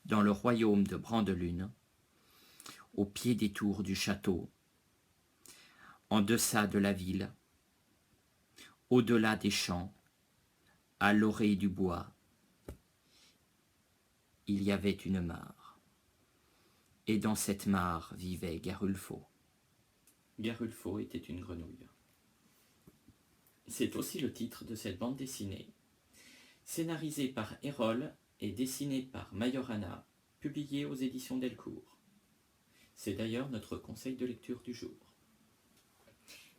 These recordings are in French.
dans le royaume de Brandelune, au pied des tours du château, en deçà de la ville, au-delà des champs, à l'orée du bois, il y avait une mare. Et dans cette mare vivait Garulfo. Garulfo était une grenouille. C'est aussi le titre de cette bande dessinée, scénarisée par Erol et dessinée par Majorana, publiée aux éditions Delcourt. C'est d'ailleurs notre conseil de lecture du jour.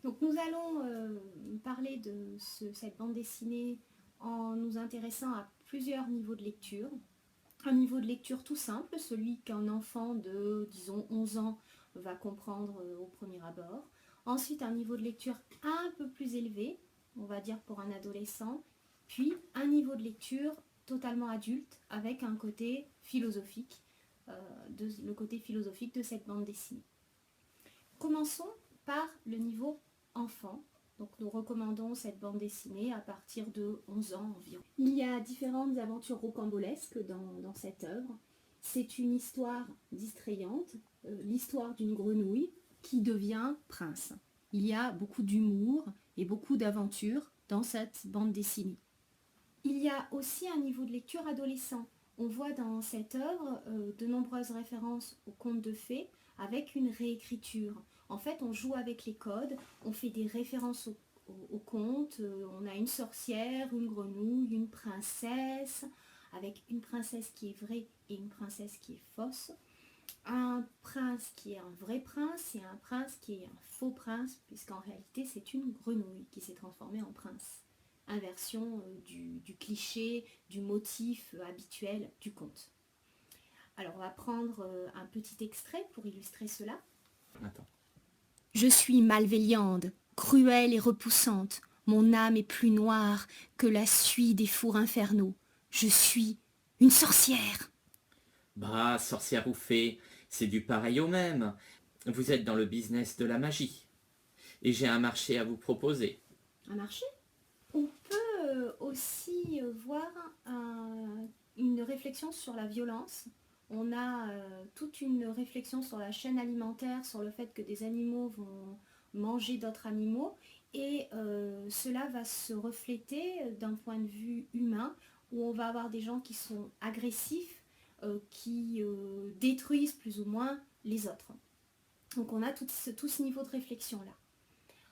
Donc nous allons parler de cette bande dessinée en nous intéressant à plusieurs niveaux de lecture. Un niveau de lecture tout simple, celui qu'un enfant de, disons, 11 ans va comprendre au premier abord. Ensuite, un niveau de lecture un peu plus élevé, on va dire pour un adolescent. Puis, un niveau de lecture totalement adulte avec un côté philosophique, le côté philosophique de cette bande dessinée. Commençons par le niveau enfant. Donc nous recommandons cette bande dessinée à partir de 11 ans environ. Il y a différentes aventures rocambolesques dans cette œuvre. C'est une histoire distrayante, l'histoire d'une grenouille qui devient prince. Il y a beaucoup d'humour et beaucoup d'aventures dans cette bande dessinée. Il y a aussi un niveau de lecture adolescent. On voit dans cette œuvre de nombreuses références aux contes de fées avec une réécriture. En fait, on joue avec les codes, on fait des références aux contes, on a une sorcière, une grenouille, une princesse, avec une princesse qui est vraie et une princesse qui est fausse, un prince qui est un vrai prince et un prince qui est un faux prince, puisqu'en réalité c'est une grenouille qui s'est transformée en prince. Inversion du cliché, du motif habituel du conte. Alors on va prendre un petit extrait pour illustrer cela. Attends. Je suis malveillante, cruelle et repoussante. Mon âme est plus noire que la suie des fours infernaux. Je suis une sorcière. Bah, sorcière ou fée, c'est du pareil au même. Vous êtes dans le business de la magie. Et j'ai un marché à vous proposer. Un marché ? On peut aussi voir une réflexion sur la violence. On a toute une réflexion sur la chaîne alimentaire, sur le fait que des animaux vont manger d'autres animaux. Et cela va se refléter d'un point de vue humain, où on va avoir des gens qui sont agressifs, qui détruisent plus ou moins les autres. Donc on a tout ce niveau de réflexion-là.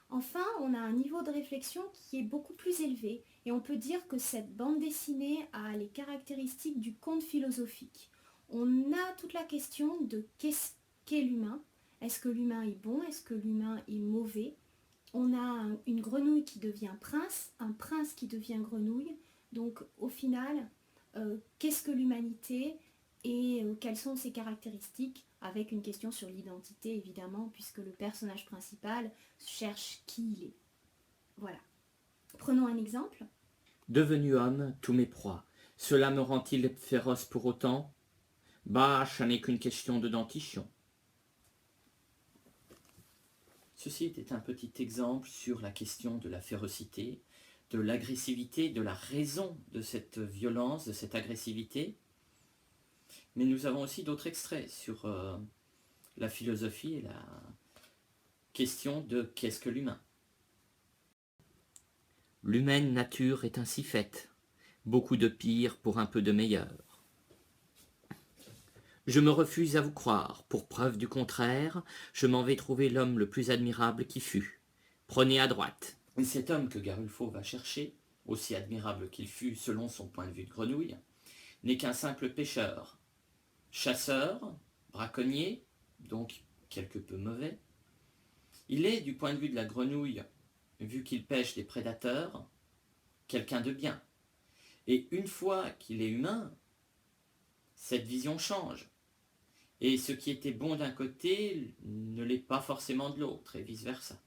Enfin, on a un niveau de réflexion qui est beaucoup plus élevé et on peut dire que cette bande dessinée a les caractéristiques du conte philosophique. On a toute la question de qu'est-ce qu'est l'humain. Est-ce que l'humain est bon? Est-ce que l'humain est mauvais? On a une grenouille qui devient prince, un prince qui devient grenouille. Donc au final, qu'est-ce que l'humanité et quelles sont ses caractéristiques, avec une question sur l'identité évidemment, puisque le personnage principal cherche qui il est. Voilà. Prenons un exemple. Devenu homme, tous mes proies, cela me rend-il féroce pour autant? Bah, ça n'est qu'une question de dentition. Ceci était un petit exemple sur la question de la férocité, de l'agressivité, de la raison de cette violence, de cette agressivité. Mais nous avons aussi d'autres extraits sur la philosophie et la question de qu'est-ce que l'humain. L'humaine nature est ainsi faite, beaucoup de pire pour un peu de meilleur. Je me refuse à vous croire, pour preuve du contraire, je m'en vais trouver l'homme le plus admirable qui fût. Prenez à droite. Et cet homme que Garulfo va chercher, aussi admirable qu'il fût selon son point de vue de grenouille, n'est qu'un simple pêcheur, chasseur, braconnier, donc quelque peu mauvais. Il est, du point de vue de la grenouille, vu qu'il pêche des prédateurs, quelqu'un de bien. Et une fois qu'il est humain, cette vision change. Et ce qui était bon d'un côté ne l'est pas forcément de l'autre, et vice-versa.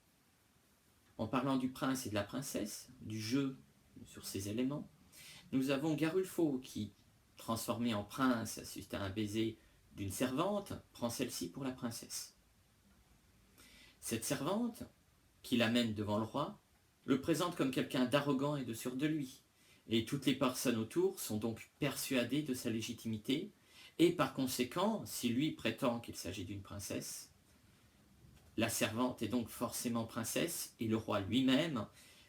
En parlant du prince et de la princesse, du jeu sur ces éléments, nous avons Garulfo qui, transformé en prince suite à un baiser d'une servante, prend celle-ci pour la princesse. Cette servante, qui l'amène devant le roi, le présente comme quelqu'un d'arrogant et de sûr de lui, et toutes les personnes autour sont donc persuadées de sa légitimité, Et par conséquent, si lui prétend qu'il s'agit d'une princesse, la servante est donc forcément princesse, et le roi lui-même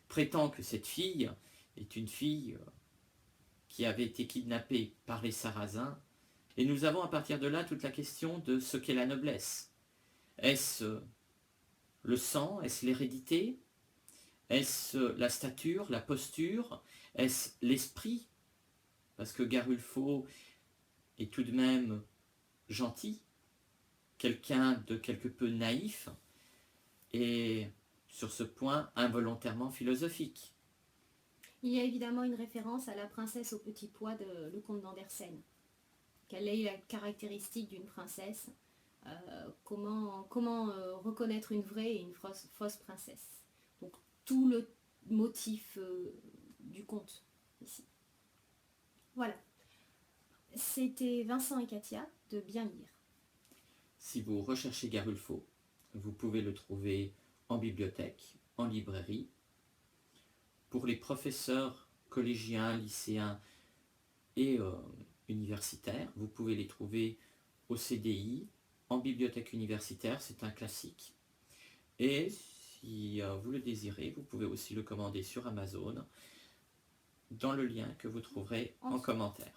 prétend que cette fille est une fille qui avait été kidnappée par les Sarrasins. Et nous avons à partir de là toute la question de ce qu'est la noblesse. Est-ce le sang? Est-ce l'hérédité? Est-ce la stature, la posture? Est-ce l'esprit? Parce que Garulfo est tout de même gentil, quelqu'un de quelque peu naïf, et sur ce point involontairement philosophique. Il y a évidemment une référence à la princesse au petit pois de le comte d'Andersen. Quelle est la caractéristique d'une princesse? Comment reconnaître une vraie et une fausse princesse? Donc tout le motif du conte ici. Voilà. C'était Vincent et Katia de Bien lire. Si vous recherchez Garulfo, vous pouvez le trouver en bibliothèque, en librairie. Pour les professeurs collégiens, lycéens et universitaires, vous pouvez les trouver au CDI, en bibliothèque universitaire, c'est un classique. Et si vous le désirez, vous pouvez aussi le commander sur Amazon dans le lien que vous trouverez en commentaire.